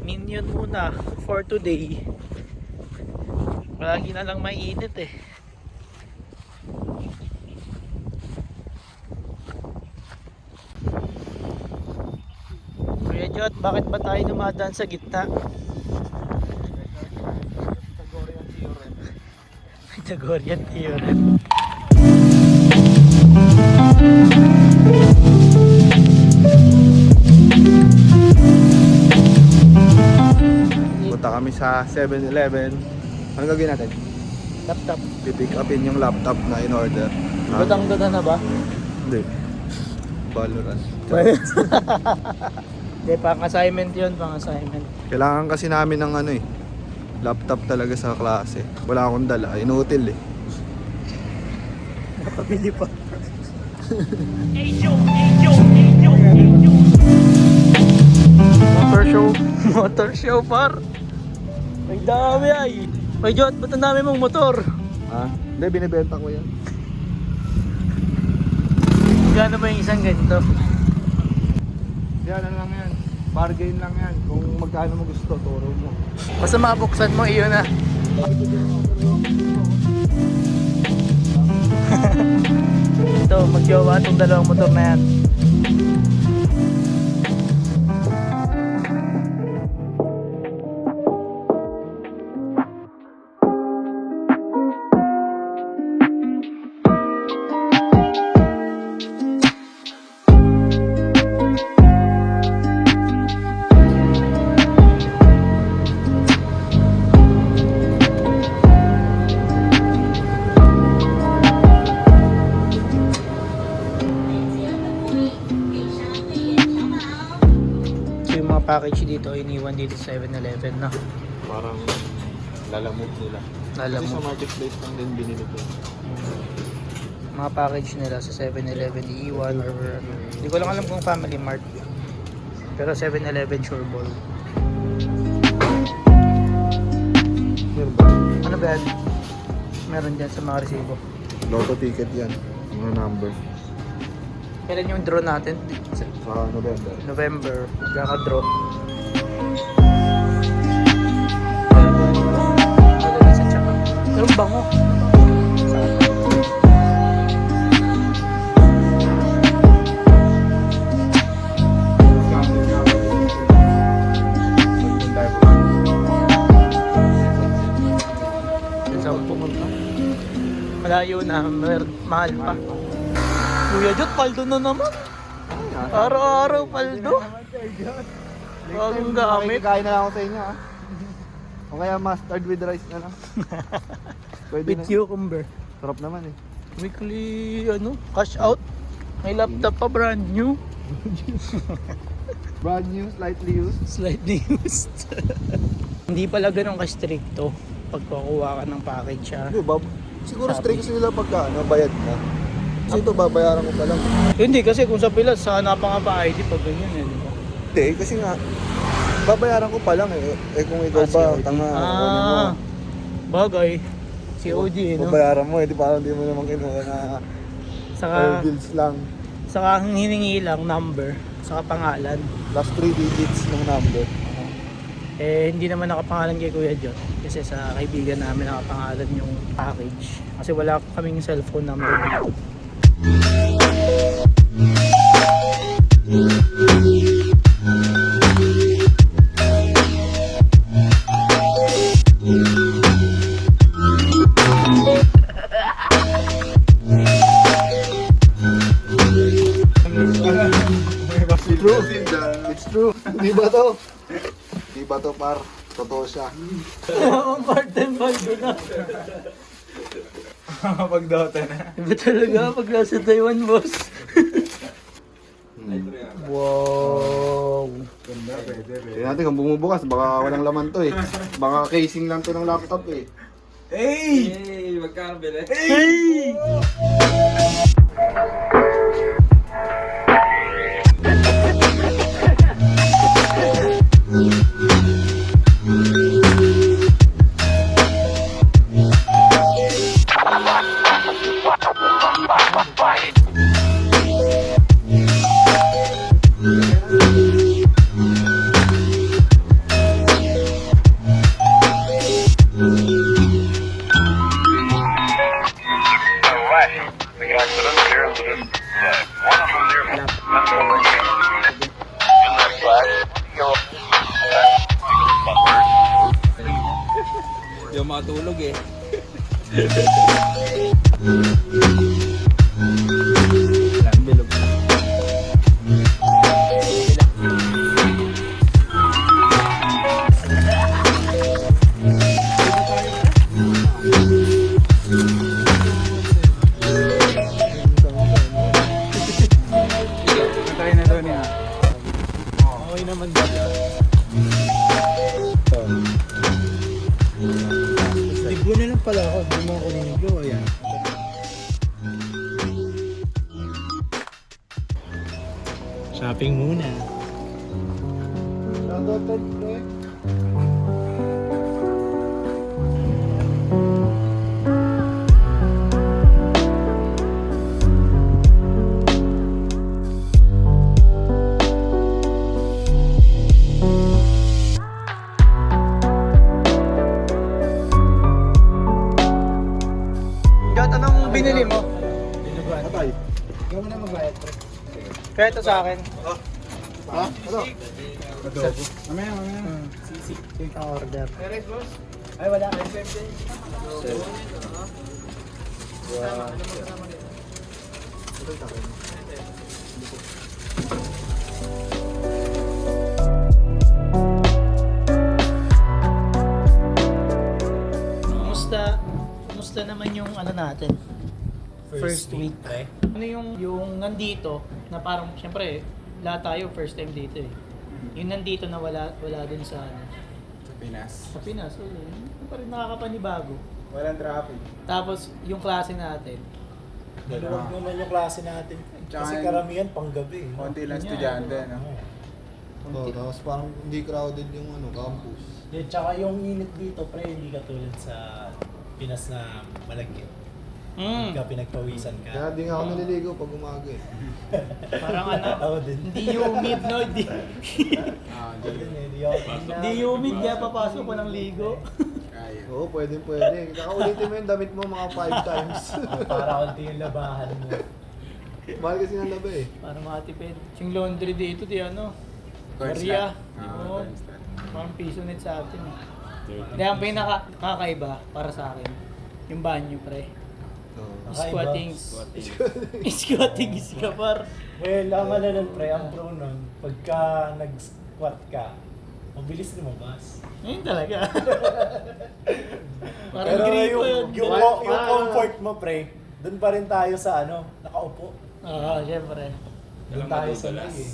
Minion muna for today. Palagi na lang mainit eh. Kuya Jot, bakit ba tayo dumadaan sa gitna? Pythagorean theorem. Punta kami sa 7-Eleven. Ano gagawin natin? Laptop. Pipick upin yung laptop na in order. Gudang-guda na ba? Hindi. Valorant. Hindi, pang-assignment yun, pang-assignment. Kailangan kasi namin ng ano eh, laptop talaga sa klase. Wala akong dala, inutil eh. Nakabili pa. Motor show. Motor show, par. Ang dami ay. May Jot, ba't ang dami mong motor? Ha? Hindi, binibenta ko yan. Gano ba yung isang ganito? Yan, ano lang yan. Bargain lang yan. Kung magkano mo gusto, turo mo. Basta makabuksan mo, iyon na. Ito, magjowa itong dalawang motor na yan. Package dito iniwan dito sa 7-Eleven na Parang lalamog nila. Kasi sa marketplace lang din binili ko. Mga package nila sa 7-Eleven iiwan or ano. Hindi ko lang alam kung Family Mart, pero 7-Eleven sure ball. Meron ba? Ano ba yan? Meron dyan sa mga resibo. Lotto ticket yan. Mga number. Kailan yung draw natin? Sa November. November, magkaka-draw. Pero bango. Malayo na, mahal pa. Kuya Jot, paldo na naman. Araw-araw paldo. Bagong gamit. Kain na lang ako sa inyo ah. O kaya mustard with rice na lang. Pwede With na. cucumber. Sarap naman eh. Weekly, cash out. May laptop pa, brand new. Brand new, slightly used. Slightly used. Hindi pala ganun ka-stricto pag kukuha ka ng package ha. Hindi ba? Siguro strict sila pagka bayad na. Kasi ito babayaran ko pa lang. Hindi kasi kung sa Pilas, hanapan nga ba ID pag ganyan eh, di ba? Hindi, kasi nga babayaran ko pa lang eh. Eh kung ikaw ba, COD. tanga, ano mo. Bagay. COD eh, no? Babayaran mo eh, di parang di mo naman kinuha na Saka, bills lang. saka ang hiningi lang, number, saka pangalan. Last 3 digits ng number. Eh, hindi naman nakapangalan kay Kuya Jot. Kasi sa kaibigan namin nakapangalan yung package. Kasi wala kaming cellphone number dito. It's true. Di ba to? Di ba to par? Totoo siya. Ang part-time baldo na. Pag Dota na. Iba talaga pag nasa Taiwan, boss. Wow. Tignan natin kung bumubukas, baka walang laman to eh. Baka casing lang to ng laptop eh. Hey! Magkano bili? Hey! matulog eh. Bilog. Natry na doon niya. Okay naman ba? Ligo na lang pala ako, hindi mo ako niligo, ayan. Shopping muna. Shoutout pre. Gat, anong binili mo? Dinuguan. Atay. Ikaw mo na magbayad, pre. Kaya ito sa akin. Ha? Ano? Adobo. Mamaya. Take ang order. Ay, wala. Kumusta naman yung ano natin? First week. pre. Ano yung nandito na parang syempre lahat tayo first time dito eh. Yung nandito na wala dun sa ano, Sa Pinas. sa Pinas. So, yun pa rin nakakapanibago. Walang traffic. Tapos yung klase natin. Maluwag naman yung klase natin. Tsaka Kasi yung- karamihan panggabi. Konti lang Yun estudyante, yan. no? Oo, tapos parang hindi crowded yung campus. Tsaka yung init dito, pre, hindi katulad sa Pinas na malagkit. Mm. Pagka pinagpawisan ka. Kaya di nga ako naliligo pag umaga eh. Parang ano, Ako din. hindi humid no, hindi, Ah, Ako din eh, di ako- hindi humid kaya papasok ko ng ligo. Kaya. Oo, pwede. Kakaulitin mo yung damit mo mga 5 times. Para konti yung labahan mo. Mahal kasi ng labi eh. Para makatipid. Yung laundry dito, di ano, Constant. Maria. Ah, Oo. constant. Parang piso net sa atin. Kaya ang pinakakaiba para sa akin, yung banyo pre. Oo. Squatting. Squatting is ka par. Well, ang ano nun, pre, ang pro nun, pagka nag-squat ka, mabilis lumabas. Ngayon talaga. Parang Pero gripo yung, yun. yung comfort mo, pre, doon pa rin tayo sa ano, nakaupo. Oo, syempre. Doon tayo sa lag eh.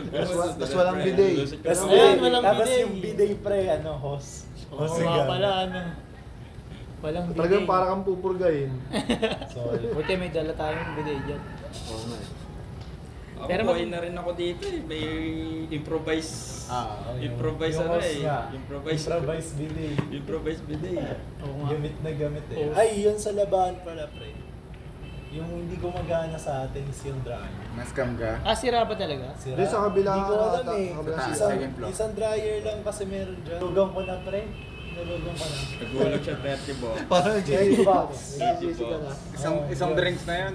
Tapos walang bidet. Tapos, Ayan, walang tapos bidet. yung bidet, pre, ano, hose. Oo Hose nga gun. pala, ano. Walang Talagang bidet. para kang pupurgayin. Sorry. Buti may dala tayong bidet dyan. Oo nga eh. Ako Pero buhay na rin ako dito eh. May improvise. Oh, Improvise yung ano hose eh. nga. Improvise. Improvise bidet. Improvise bidet. Oo nga. Gamit na gamit eh. Hose. Ay, yun sa labahan pala, pre. Yung hindi gumagana sa atin is yung dryer. Nascam ka? Ah, sira ba talaga? Sira. Di, sa kabila Hindi ko nga alam ata, eh. sa kabila sa Isang, second floor. isang dryer lang kasi meron dyan. Lugang ko na, pre. Nalugong ko na. Nagulag siya 30 bo. Parang Red box. GGC ka na. Isang drinks na yun.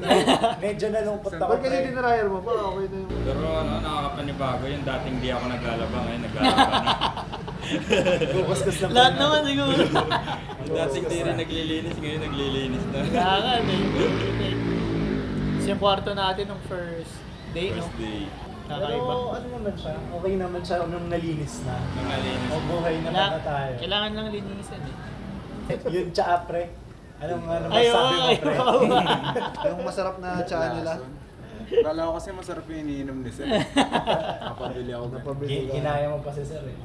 Medyo nalungkot ako, Ba't kasi pre. dinarayar mo pa? Okay na yung... Pero ano, nakakapanibago yung dating di ako naglalaba ngayon naglalaba na. Gugasgas lang. Lahat naman siguro. Yung dating di rin naglilinis ngayon naglilinis na. Kailangan eh. Kasi yung kwarto natin nung first day, no? First day. Kakaiba. Pero ano naman siya? Okay naman siya nung nalinis na. Nangalinis. O buhay naman na tayo. Kailangan lang linisan eh. Yun, tsaka, pre. Anong Ay, masabi mo, ay, pre? Yung masarap na tsaa nila. Kala ko kasi masarap yung iniinom ni Sir. Napabili ako. Napabili ka. Kinaya mo pa si Sir eh.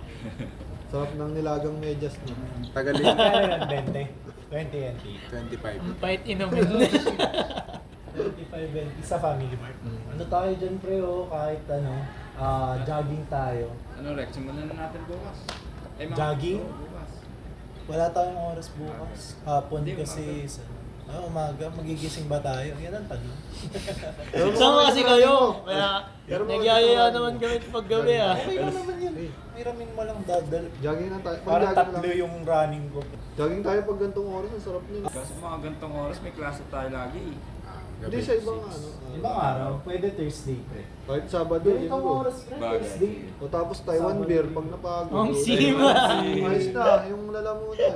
Sarap ng nilagang medyas no. Tagalin. Kaya yan, 20. 20 NT. 25. Bait inumin. 25 NT sa Family Mart. Ano tayo dyan, pre, oh, kahit ano, jogging tayo. Ano Rex, simulan na natin bukas. Ay, mga- Jogging? Bukas. Wala tayong oras bukas. Hapon Hindi, kasi sa umaga, magigising ba tayo? Yan ang tanong. Sama kasi kayo. Kaya Pero mga nagyayaya ito, naman kami pag gabi ah. Okay lang naman yan. Hiramin mo lang dadal. Jogging lang tayo. Pag Parang jogging tatlo lang. yung running ko. Jogging tayo pag gantong oras, ang sarap nun. Kasi mga gantong oras may klase tayo lagi. Hindi sa ibang ano. Ibang araw, pwede Thursday, pre. Kahit Sabado, Ganito Linggo. ang oras, pre, Bagay. Thursday. O tapos Taiwan beer pag napagod. Ang o, sima. Ayos na, yung lalamunan.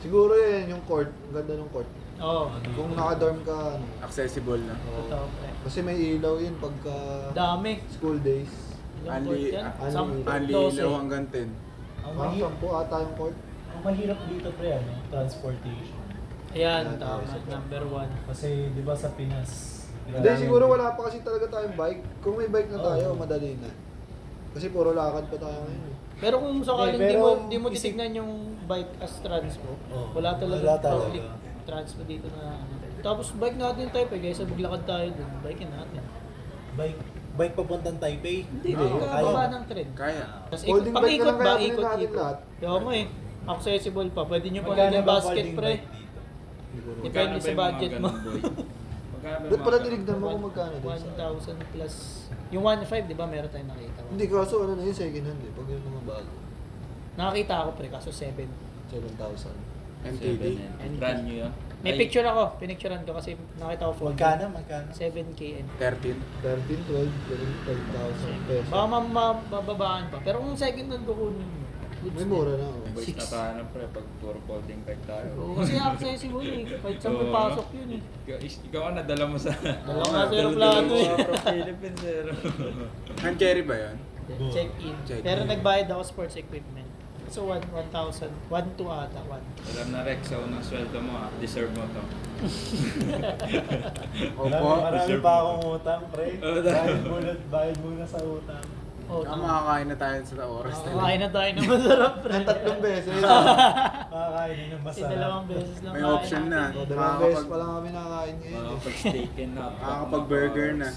Siguro yan, yung court. Ang ganda ng court. Oo. Kung naka-dorm ka, ano. Accessible na. Totoo, pre. Kasi may ilaw yun pagka Dami. school days. Ilang court yan? Anli- Anli 12. ilaw hanggang 10. Ang, Parang mahirap, 10 ata yung court. ang mahirap dito, pre, ano, transportation. Ayan, Ayan, tama. ayos. Number 1. Kasi, di ba sa Pinas, Hindi, siguro wala pa kasi talaga tayong bike. Kung may bike na tayo, madali na. Kasi puro lakad pa tayo ngayon. eh. Pero kung sakaling Okay, pero di mo isip- titignan yung bike as transpo, Oo. wala talaga Wala talaga. public transpo dito na ano. Tapos bike natin tayo, kaysa maglakad tayo dun, bike natin. Bike papuntang Taipei. Hindi, Oo, baba ng trend. Kaya. Tapos Folding bike na pang-ikot lang ba? kaya pinili natin Ikot-ikot. lahat. Kaya mo eh, accessible pa. Pwede nyo pa Magkano lagyan ba basket folding pre. bike dito? Depende sa budget mo. Ba't pala tinignan mo kung magkano din sa... 1,000 plus. Yung 1.5, di ba meron tayong nakita? Hindi, kaso ano na yun, second hand eh. Pag yung mga bago. Nakakita ako pre, kaso 7. 7,000. NTD. Brand new yun. May picture ako, pinicturean ko kasi nakita ko folding. Magkano? 7K and 13. 13, 12, 5,000 pesos. baka mababaan pa. Pero kung second hand kukunin mo, goods May na. mura na. Oh. Boys na tayo na pre, pag puro folding bike tayo. Oo, kasi accessible eh. Kahit saan mo Oo, pasok no? yun eh. Ikaw ang nadala mo sa... Dala nga sa aeroplano eh. From Philippines, sir. Hand carry ba yan? Check in. Check Pero in. nagbayad ako sports equipment. So 1,000, 1,2 ata, 1. Alam na Rex, sa unang sweldo mo deserve mo to. Marami pa akong utang, pre. Oo, Bayad muna sa utang. Oh, Makakain na tayo sa oras na Kakain na tayo ng masarap, pre. Ang 3 beses. Makakain din ng Kasi masarap. dalawang beses lang May kain option na. natin. 2 beses pa lang kami nakakain ngayon. eh. Makakapag-steak in na. Makakapag-burger na.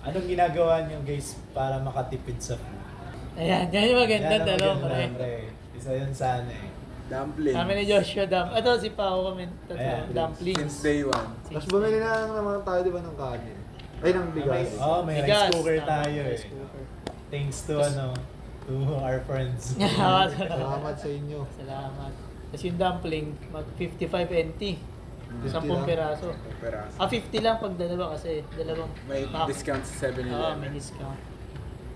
Anong ginagawa niyo, guys, para makatipid sa food? Ayan, yan yung maganda Yan ang dalawa, maganda, pre. Isa yun sana eh. Dumpling. Kami ni Joshua Ito, si Pao kami. Ayan. Dumplings. Since day one. Tapos bumili na lang naman tayo, di ba, ng kanin. Ay, ng bigas. May Bigas, rice cooker tama, tayo eh. rice cooker. Thanks to to our friends. Salamat sa inyo. Salamat. Tapos yung dumpling, mag 55 NT. 10 lang. piraso. Peraso. 50 lang pag dalawa kasi dalawang May pack. discount sa 7-Eleven. Oo, may discount.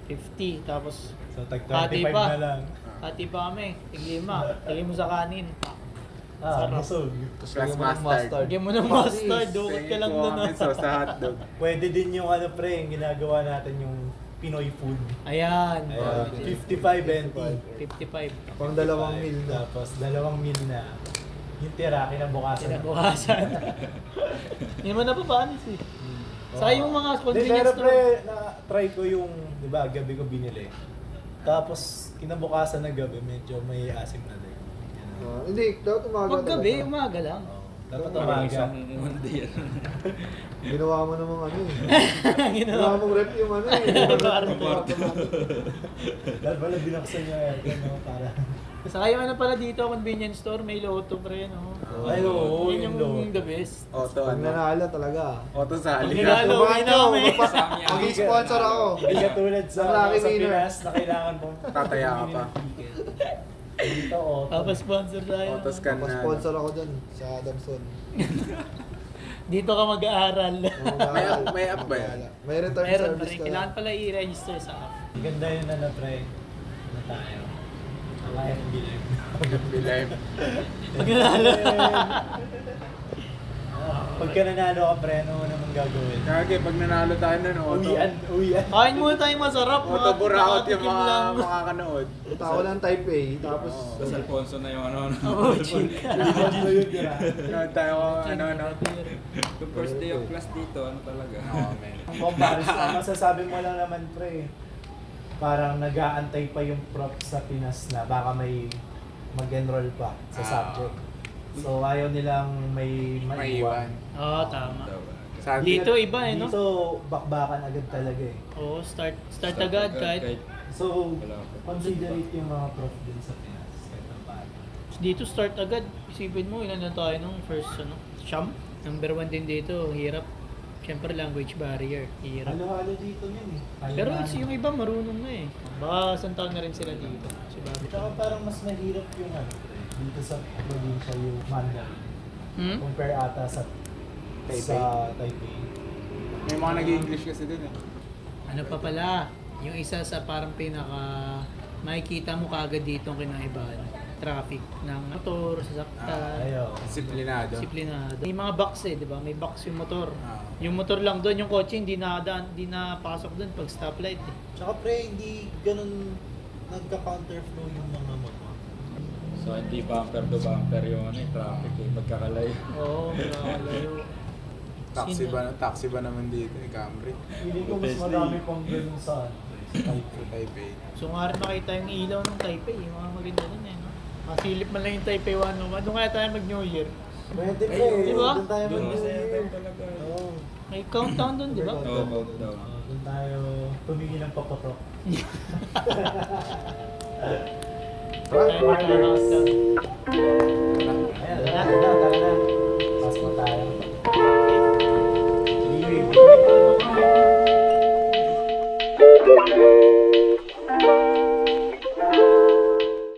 50. Tapos So tag hati 25 pa. na lang. Hati pa kami. Tiglima. Tigli mo sa kanin. Sarap. Busog. Tapos Plus lagyan mo ng mustard. Lagyan mo ng mustard. Dukot ka lang doon. Sa hotdog. Pwede din yung pre, yung ginagawa natin yung Pinoy food. Ayan. Ayan, Okay. 55 NT. 55. Pang 2 meal na. Tapos 2 meal na. Yung tira, kinabukasan. Kinabukasan. Hindi mo napapanis eh. Saka yung mga Pero convenience pre, na-try ko yung, di ba, gabi ko binili. Tapos, kinabukasan na gabi, medyo may asim na din. Hindi, dapat umaga Pag gabi, talaga. umaga lang. Oo. Dapat Parang umaga. isang mundi yan. Ginawa mo namang ano eh. Ginawa. Ginawa mong rep yung ano eh. Dahil pala binuksan niya no, para... Saka yung ano pala dito, convenience store, may loto pre, no? Ay, oo, Yun yung yung the best. Auto Pag ano? nanalo talaga. Auto sa Pag halika. nanalo, uwi na kami. Mag-sponsor ako. Hindi katulad sa, Ang lucky sa winner. Pinas na kailangan mong Tataya ka pa. Dito, oh. Tapos sponsor tayo. Auto scan na. Sponsor ako dyan sa Adamson. Dito ka mag-aaral. May app ba yan? May return Meron pa service rin. ka. Kailangan pala i-register sa app. Ganda yun na pre. Ano tayo? Ang FB live. Bilive. Pag nanalo. Pagka nanalo ka pre, ano mo naman gagawin? Kage, pag nanalo tayo nun, auto. Uwian. Kain muna tayong masarap. Auto buraot yung nakatikim mga lang. makakanood. Tao lang type A. Tapos, Sa Alfonso na yung ano. Oo, chika. Nanood tayo ano. The first day of class dito, ano talaga? Ang comparison, masasabi mo lang naman pre, parang nag-aantay pa yung prof sa Pinas na baka may mag-enroll pa sa subject. So ayaw nilang may maiwan. Oo, tama. Sa Dito iba eh, no? Dito, bakbakan agad talaga eh. Oo, start agad kahit. So, Wala pa. consider it yung mga prof din sa Pinas. Kahit ang paano. Dito start agad. Isipin mo, ilan na tayo nung first, Siyam? Number 1 din dito, hirap. Siyempre language barrier, hirap. Halo-halo dito yun eh. Pero yung iba marunong na eh. Baka isang taon na rin sila dito. Si Bobby. Tsaka parang mas mahirap yung pre, dito sa probinsya yung Mandarin. Hmm? Compare ata sa sa Taipei. May mga nag-English kasi dun eh. Ano pa pala, yung isa sa parang makikita mo kaagad dito ang kinaibahan. Traffic ng motor, sasaktan, Ayun. Disiplinado. disiplinado. May mga box di ba? May box yung motor. Ah. Yung motor lang doon, yung kotse hindi na pasok doon pag stoplight eh. Tsaka pre, hindi ganun nagka-counterflow yung mga motor. So hindi bumper to bumper yung traffic eh, pagkakalayo. Oo, nakakalayo. Taxi ba naman dito eh, Camry. Hindi ko mas marami pang ganun sa Taipei. Sa Taipei. So nga rin makita yung ilaw ng Taipei, yung mga maganda doon eh. No? Masilip man lang yung Taipei 101. Doon kaya tayo mag-New Year. Pwede pre, Di ba? doon tayo Doon mag-New kasi Year. talaga. Oo. May countdown doon, di ba? Oo, countdown. Doon tayo tumingin ng papatok. Tayo mag-countdown. Ayan, tara na. Pas pa tayo. Anyway,